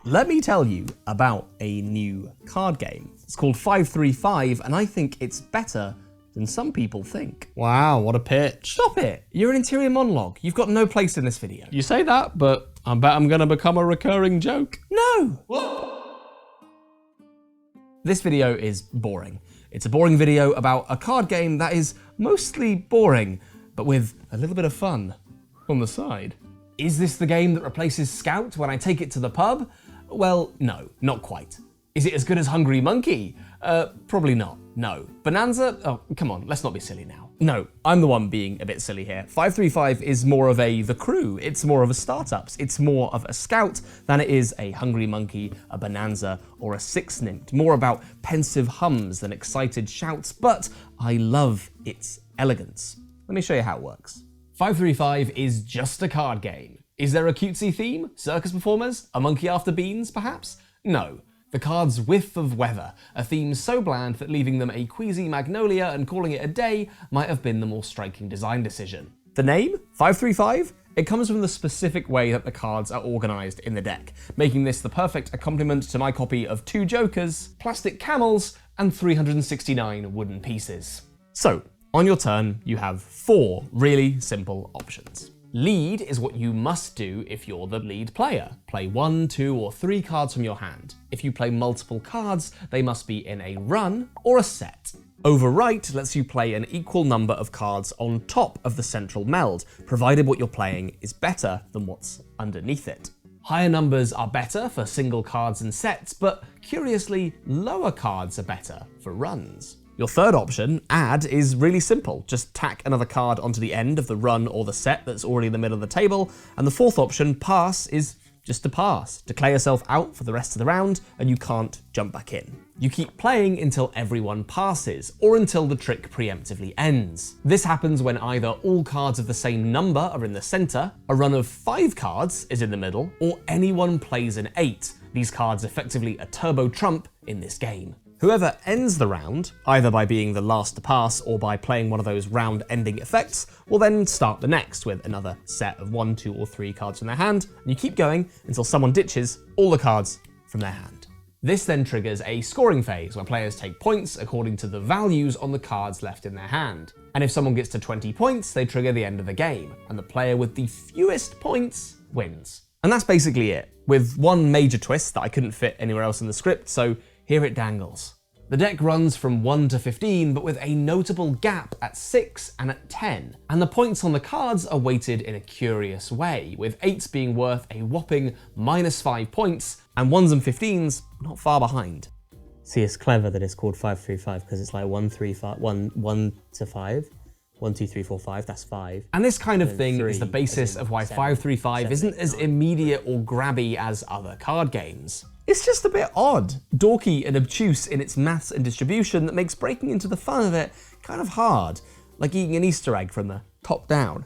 Let me tell you about a new card game. It's called 535, and I think it's better than some people think. Wow, what a pitch. Stop it! You're an interior monologue. You've got no place in this video. You say that, but I bet I'm gonna become a recurring joke. No! What? This video is boring. It's a boring video about a card game that is mostly boring, but with a little bit of fun on the side. Is this the game that replaces Scout when I take it to the pub? Well, no, not quite. Is it as good as Hungry Monkey? Probably not, no. Bonanza? Oh, come on, let's not be silly now. No, I'm the one being a bit silly here. 535 is more of The Crew, it's more of a Startups, it's more of a Scout than it is a Hungry Monkey, a Bonanza, or a Six Nint. More about pensive hums than excited shouts, but I love its elegance. Let me show you how it works. 535 is just a card game. Is there a cutesy theme? Circus performers? A monkey after beans, perhaps? No. The cards whiff of weather, a theme so bland that leaving them a queasy magnolia and calling it a day might have been the more striking design decision. The name, 535? It comes from the specific way that the cards are organised in the deck, making this the perfect accompaniment to my copy of 2 Jokers, plastic camels, and 369 wooden pieces. So, on your turn, you have 4 really simple options. Lead is what you must do if you're the lead player. Play 1, 2, or 3 cards from your hand. If you play multiple cards, they must be in a run or a set. Overwrite lets you play an equal number of cards on top of the central meld, provided what you're playing is better than what's underneath it. Higher numbers are better for single cards and sets, but curiously, lower cards are better for runs. Your third option, add, is really simple. Just tack another card onto the end of the run or the set that's already in the middle of the table. And the fourth option, pass, is just to pass. Declare yourself out for the rest of the round, and you can't jump back in. You keep playing until everyone passes, or until the trick preemptively ends. This happens when either all cards of the same number are in the center, a run of 5 cards is in the middle, or anyone plays an 8. These cards effectively a turbo trump in this game. Whoever ends the round, either by being the last to pass or by playing one of those round-ending effects, will then start the next with another set of 1, 2, or 3 cards from their hand, and you keep going until someone ditches all the cards from their hand. This then triggers a scoring phase where players take points according to the values on the cards left in their hand. And if someone gets to 20 points, they trigger the end of the game, and the player with the fewest points wins. And that's basically it, with one major twist that I couldn't fit anywhere else in the script, so here it dangles. The deck runs from 1 to 15, but with a notable gap at 6 and at 10. And the points on the cards are weighted in a curious way, with 8s being worth a whopping -5 points, and 1s and 15s not far behind. See, it's clever that it's called 535 because it's like 1 to 5. 1, 2, 3, 4, 5, that's 5. And this kind of thing is the 3, basis of why 7, 535 isn't as 9. immediate or grabby as other card games. It's just a bit odd, dorky and obtuse in its maths and distribution that makes breaking into the fun of it kind of hard, like eating an Easter egg from the top down.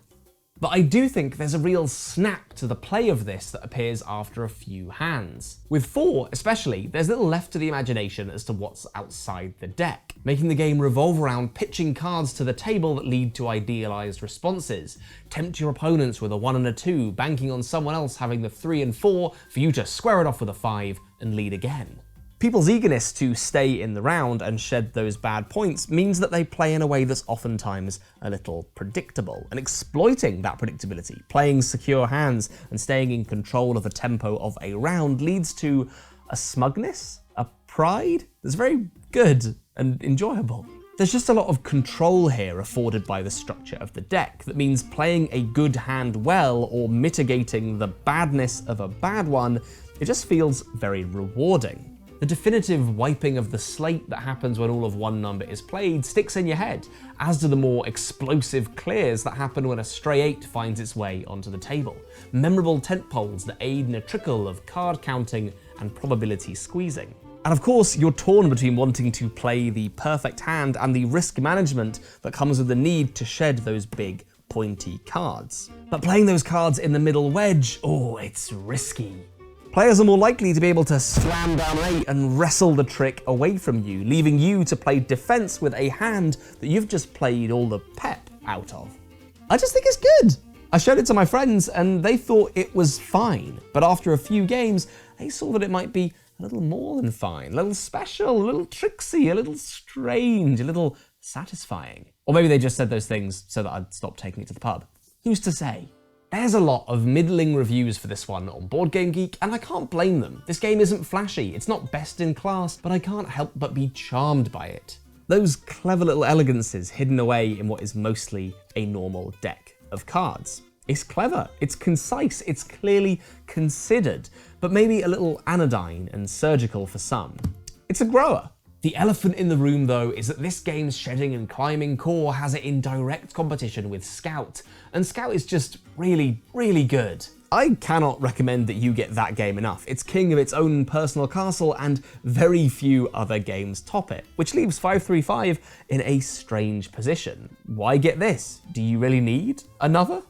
But I do think there's a real snap to the play of this that appears after a few hands. With 4 especially, there's little left to the imagination as to what's outside the deck, making the game revolve around pitching cards to the table that lead to idealized responses. Tempt your opponents with a 1 and a 2, banking on someone else having the 3 and 4 for you to square it off with a 5 and lead again. People's eagerness to stay in the round and shed those bad points means that they play in a way that's oftentimes a little predictable, and exploiting that predictability, playing secure hands and staying in control of the tempo of a round leads to a smugness, a pride that's very good and enjoyable. There's just a lot of control here afforded by the structure of the deck that means playing a good hand well or mitigating the badness of a bad one, it just feels very rewarding. The definitive wiping of the slate that happens when all of one number is played sticks in your head, as do the more explosive clears that happen when a stray 8 finds its way onto the table. Memorable tentpoles that aid in a trickle of card counting and probability squeezing. And of course, you're torn between wanting to play the perfect hand and the risk management that comes with the need to shed those big, pointy cards. But playing those cards in the middle wedge, oh, it's risky. Players are more likely to be able to slam down an 8 and wrestle the trick away from you, leaving you to play defense with a hand that you've just played all the pep out of. I just think it's good. I showed it to my friends and they thought it was fine, but after a few games, they saw that it might be a little more than fine, a little special, a little tricksy, a little strange, a little satisfying. Or maybe they just said those things so that I'd stop taking it to the pub. Who's to say? There's a lot of middling reviews for this one on Board Game Geek, and I can't blame them. This game isn't flashy, it's not best in class, but I can't help but be charmed by it. Those clever little elegances hidden away in what is mostly a normal deck of cards. It's clever, it's concise, it's clearly considered, but maybe a little anodyne and surgical for some. It's a grower. The elephant in the room, though, is that this game's shedding and climbing core has it in direct competition with Scout, and Scout is just really, really good. I cannot recommend that you get that game enough. It's king of its own personal castle, and very few other games top it, which leaves 535 in a strange position. Why get this? Do you really need another?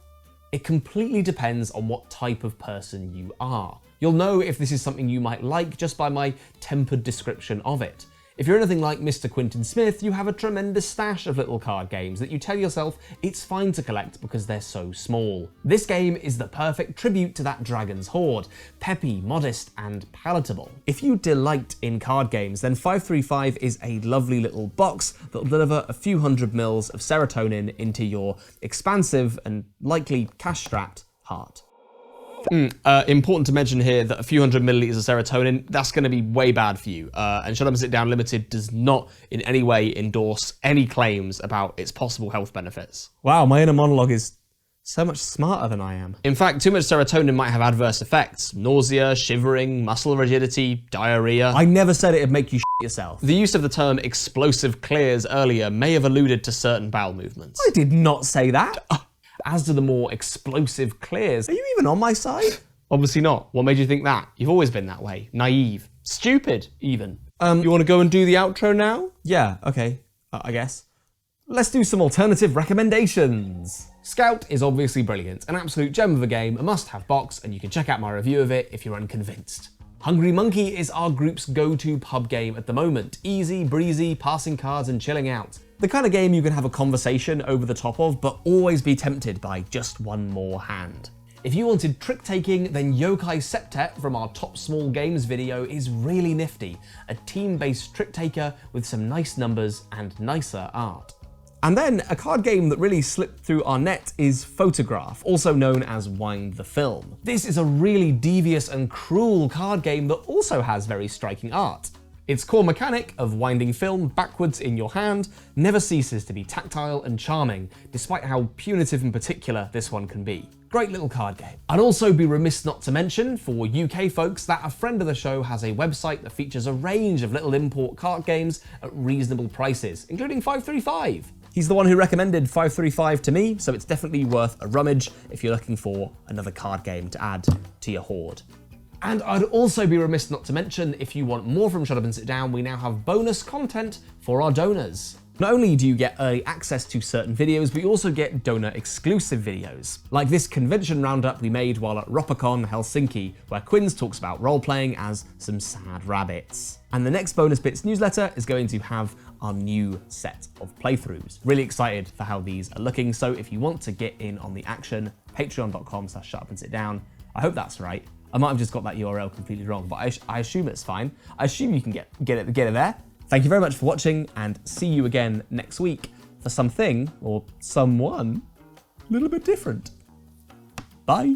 It completely depends on what type of person you are. You'll know if this is something you might like just by my tempered description of it. If you're anything like Mr. Quinton Smith, you have a tremendous stash of little card games that you tell yourself it's fine to collect because they're so small. This game is the perfect tribute to that dragon's hoard, peppy, modest, and palatable. If you delight in card games, then 535 is a lovely little box that'll deliver a few hundred mils of serotonin into your expansive and likely cash-strapped heart. Important to mention here that a few hundred milliliters of serotonin, that's going to be way bad for you. And Shut Up and Sit Down Limited does not in any way endorse any claims about its possible health benefits. Wow, my inner monologue is so much smarter than I am. In fact, too much serotonin might have adverse effects. Nausea, shivering, muscle rigidity, diarrhea. I never said it'd make you shit yourself. The use of the term explosive clears earlier may have alluded to certain bowel movements. I did not say that. As to the more explosive clears. Are you even on my side? Obviously not. What made you think that? You've always been that way. Naive. Stupid, even. You want to go and do the outro now? Yeah, okay, I guess. Let's do some alternative recommendations. Scout is obviously brilliant, an absolute gem of a game, a must-have box, and you can check out my review of it if you're unconvinced. Hungry Monkey is our group's go-to pub game at the moment. Easy, breezy, passing cards and chilling out. The kind of game you can have a conversation over the top of, but always be tempted by just one more hand. If you wanted trick-taking, then Yokai Septet from our Top Small Games video is really nifty. A team-based trick-taker with some nice numbers and nicer art. And then a card game that really slipped through our net is Photograph, also known as Wind the Film. This is a really devious and cruel card game that also has very striking art. Its core mechanic of winding film backwards in your hand never ceases to be tactile and charming, despite how punitive and particular this one can be. Great little card game. I'd also be remiss not to mention, for UK folks, that a friend of the show has a website that features a range of little import card games at reasonable prices, including 535. He's the one who recommended 535 to me, so it's definitely worth a rummage if you're looking for another card game to add to your hoard. And I'd also be remiss not to mention, if you want more from Shut Up and Sit Down, we now have bonus content for our donors. Not only do you get early access to certain videos, but you also get donor-exclusive videos. Like this convention roundup we made while at Ropacon Helsinki, where Quinns talks about role-playing as some sad rabbits. And the next Bonus Bits newsletter is going to have our new set of playthroughs. Really excited for how these are looking, so if you want to get in on the action, patreon.com/shutupandsitdown. I hope that's right. I might have just got that URL completely wrong, but I assume it's fine. I assume you can get it there. Thank you very much for watching, and see you again next week for something, or someone, a little bit different. Bye.